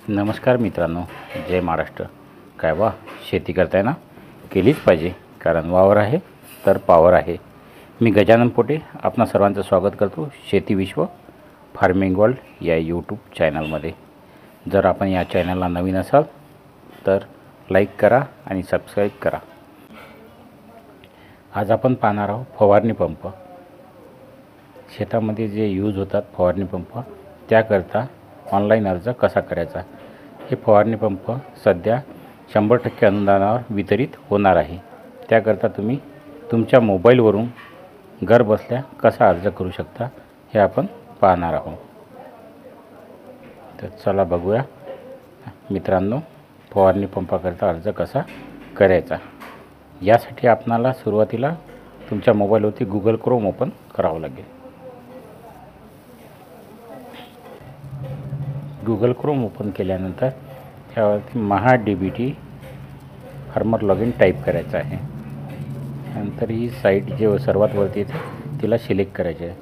नमस्कार मित्रांनो, जय महाराष्ट्र. काय वा, शेती करताय ना? केलीच पाहिजे, कारण वावर आहे तर पावर आहे. मी गजानन पोटे आपणा सर्वांचं स्वागत करतो शेती विश्व फार्मिंग वर्ल्ड या यूट्यूब चॅनलमध्ये. जर आपण या चॅनलला नवीन असाल तर लाईक करा आणि सबस्क्राईब करा. आज आपण पाहणार आहोत फवारणी पंप. शेतामध्ये जे यूज होतात फवारणी पंप, त्याकरता ऑनलाईन अर्ज कसा करायचा. हे फवारणी पंप सध्या 100% अनुदानावर वितरित होणार आहे. त्याकरता तुम्ही तुमच्या मोबाईलवरून घर बसल्या कसा अर्ज करू शकता हे आपण पाहणार आहोत. तर चला बघूया मित्रांनो, फवारणी पंपाकरता अर्ज कसा करायचा. यासाठी आपणाला सुरुवातीला तुमच्या मोबाईलवरती गुगल क्रोम ओपन करावं लागेल. गुगल क्रोम ओपन केल्यानंतर त्यावरती महाडीबीटी फार्मर लॉगिन टाईप करायचं आहे. त्यानंतर ही साईट जे सर्वात वरती येते तिला सिलेक्ट करायची आहे.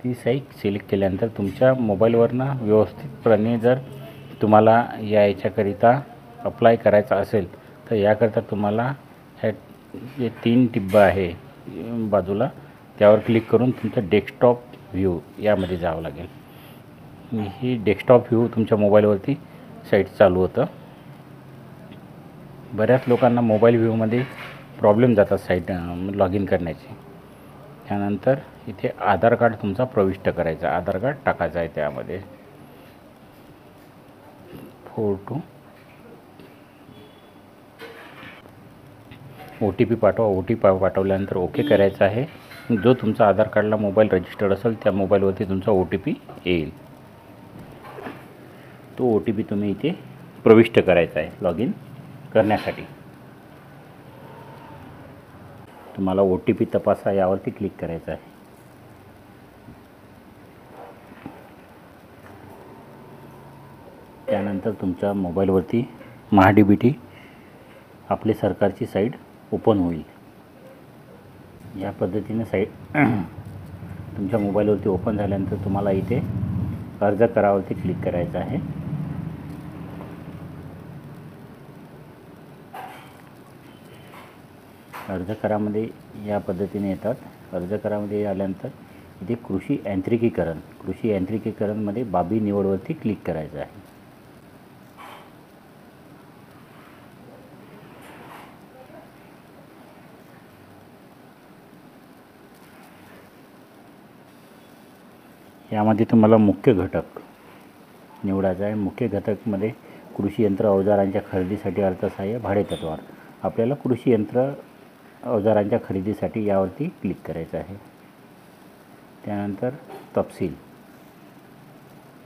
ती साईट सिलेक्ट केल्यानंतर तुमच्या मोबाईलवरनं व्यवस्थितपणे जर तुम्हाला याच्याकरिता अप्लाय करायचा असेल तर याकरता तुम्हाला ह्या जे 3 टिब्बा आहे बाजूला त्यावर क्लिक करून तुमचं डेस्कटॉप व्ह्यू यामध्ये जावं लागेल. ही डेस्कटॉप व्ह्यू तुमच्या मोबाईलवरती साईट चालू होतं. बऱ्याच लोकांना मोबाईल व्ह्यूमध्ये प्रॉब्लेम जातात साईट लॉग इन करण्याची. त्यानंतर इथे आधार कार्ड तुमचा प्रविष्ट करायचा, आधार कार्ड टाकायचा आहे. त्यामध्ये फोटो OTP पाठवा. OTP पाठवल्यानंतर ओके करायचं आहे. जो तुमचा आधार कार्डला मोबाईल रजिस्टर्ड असेल त्या मोबाईलवरती तुमचा OTP येईल. तो OTP तुम्ही इथे प्रविष्ट करायचा आहे लॉग इन करण्यासाठी. तुम्हाला OTP तपासा यावरती क्लिक करायचं आहे. त्यानंतर तुमच्या मोबाईलवरती महाडीबीटी आपली सरकारची साईट ओपन होईल. या पद्धतीने साईट तुमच्या मोबाईलवरती ओपन झाल्यानंतर तुम्हाला इथे अर्ज करावरती क्लिक करायचं आहे. अर्ज करामध्ये या पद्धतीने येतात. अर्ज करामध्ये आल्यानंतर इथे कृषी यांत्रिकीकरणमध्ये बाबी निवडवरती क्लिक करायचं आहे. यामध्ये तुम्हाला मुख्य घटक निवडायचा आहे. मुख्य घटकमध्ये कृषी यंत्र अवजारांच्या खरेदीसाठी अर्थसहाय्य भाडेतत्त्वावर. आपल्याला कृषी यंत्र अवजारांच्या खरेदीसाठी यावरती क्लिक करायचं आहे. त्यानंतर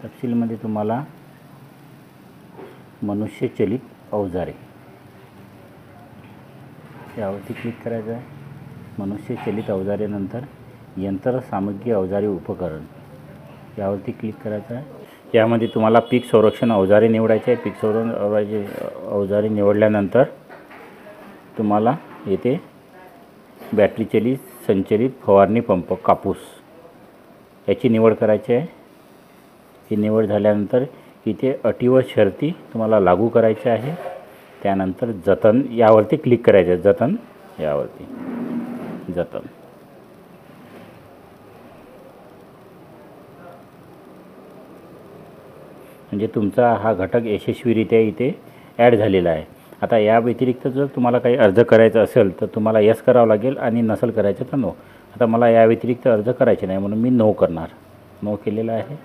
तपशीलमध्ये तुम्हाला मनुष्यचलित अवजारे यावरती क्लिक करायचं आहे. मनुष्यचलित अवजारेनंतर यंत्रसामग्री अवजारे उपकरण यावरती क्लिक करायचं आहे. यामध्ये तुम्हाला पीक संरक्षण अवजारे निवडायचे आहे. पीक संरक्षण अवजारे निवडल्यानंतर तुम्हाला येथे बॅटरी चलित संचलित फवारणी पंप कापूस याची निवड करायची आहे. ही निवड झाल्यानंतर इथे अटी व शर्ती तुम्हाला लागू करायच्या आहे. त्यानंतर जतन यावरती क्लिक करायचं आहे. जतन म्हणजे तुमचा हा घटक यशस्वीरित्या इथे ॲड झालेला आहे. आता या व्यतिरिक्त जर तुम्हाला काही अर्ज करायचा असेल तर तुम्हाला यस करावं लागेल आणि नसेल करायचं तर नो. आता मला या व्यतिरिक्त अर्ज करायचे नाही म्हणून मी नो करणार. नो केलेला आहे.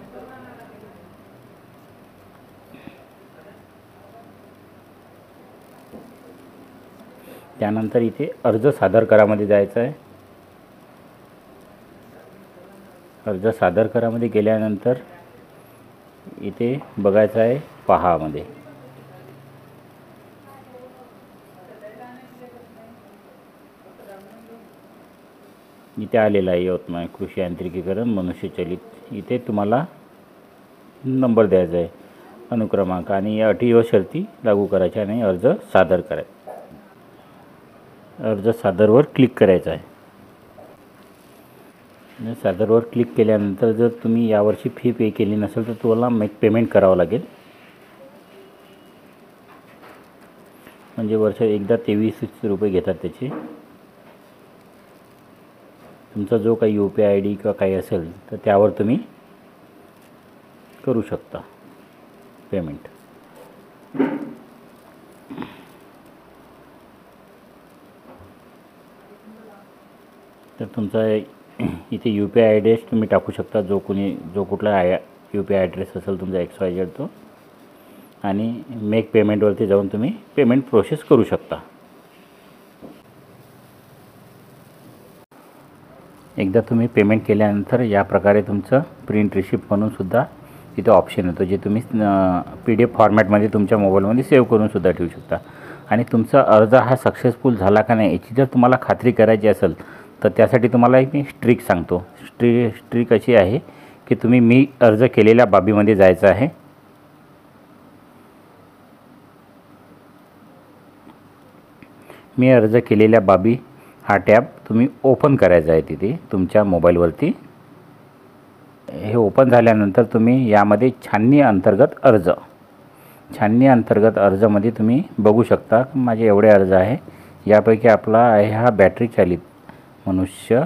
त्यानंतर इथे अर्ज सादर करामध्ये जायचं आहे. अर्ज सादर करामध्ये गेल्यानंतर इथे बघायचं आहे पहामध्ये. इथे आलेला आहे यवतमाळ कृषी यांत्रिकीकरण मनुष्यचलित. इथे तुम्हाला नंबर द्यायचा आहे, अनुक्रमांक, आणि या अटी व शर्ती लागू करायच्या आणि अर्ज सादर करायचा. अर्ज सादरवर क्लिक करायचं आहे. सादरवर क्लिक केल्यानंतर जर तुम्ही यावर्षी फी पे केली नसेल तर तुम्हाला पेमेंट करावं लागेल. म्हणजे वर्षात एकदा 2300 रुपये घेतात त्याचे. तुमचा जो काही UPI ID किंवा काही असेल तर त्यावर तुम्ही करू शकता पेमेंट. तर तुमचा इथे UPI ॲड्रेस तुम्ही टाकू शकता, जो कुठला UPI ॲड्रेस असेल तुमचा XYZ तो, आणि मेक पेमेंटवरती जाऊन तुम्ही पेमेंट प्रोसेस करू शकता. एकदा तुम्ही पेमेंट केल्यानंतर या प्रकारे तुमचं प्रिंट रिसिप्ट म्हणून सुद्धा तिथे ऑप्शन येतो, जे तुम्ही PDF फॉर्मॅटमध्ये तुमच्या मोबाईलमध्ये सेव्ह करून सुद्धा ठेवू शकता. आणि तुमचा अर्ज हा सक्सेसफुल झाला का नाही याची जर तुम्हाला खात्री करायची असेल तर त्यासाठी तुम्हाला एक मी ट्रिक सांगतो. ट्रिक अशी आहे की तुम्ही मी अर्ज केलेल्या बाबीमध्ये जायचं आहे. मी अर्ज केलेल्या बाबी हा टॅब तुम्ही ओपन करायचा आहे तिथे तुमच्या मोबाईलवरती. हे ओपन झाल्यानंतर तुम्ही यामध्ये छाननी अंतर्गत अर्जमध्ये तुम्ही बघू शकता माझे एवढे अर्ज आहे. यापैकी आपला आहे हा बॅटरी चालित मनुष्य,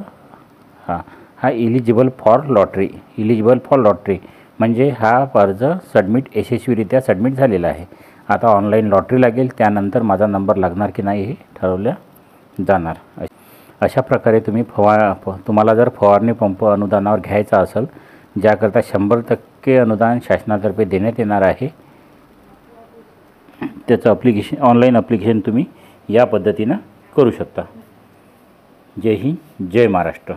हा इलिजिबल फॉर लॉटरी म्हणजे हा अर्ज यशस्वीरित्या सबमिट झालेला आहे. आता ऑनलाईन लॉटरी लागेल, त्यानंतर माझा नंबर लागणार की नाही हे ठरवलं जाणार. अशा प्रकारे तुम्हाला जर फवारणी पंप अनुदानावर घ्यायचा असेल, ज्याकरता 100% अनुदान शासनातर्फे देण्यात येणार आहे, त्याचं ऑनलाईन ॲप्लिकेशन तुम्ही या पद्धतीनं करू शकता. जय हिंद, जय महाराष्ट्र.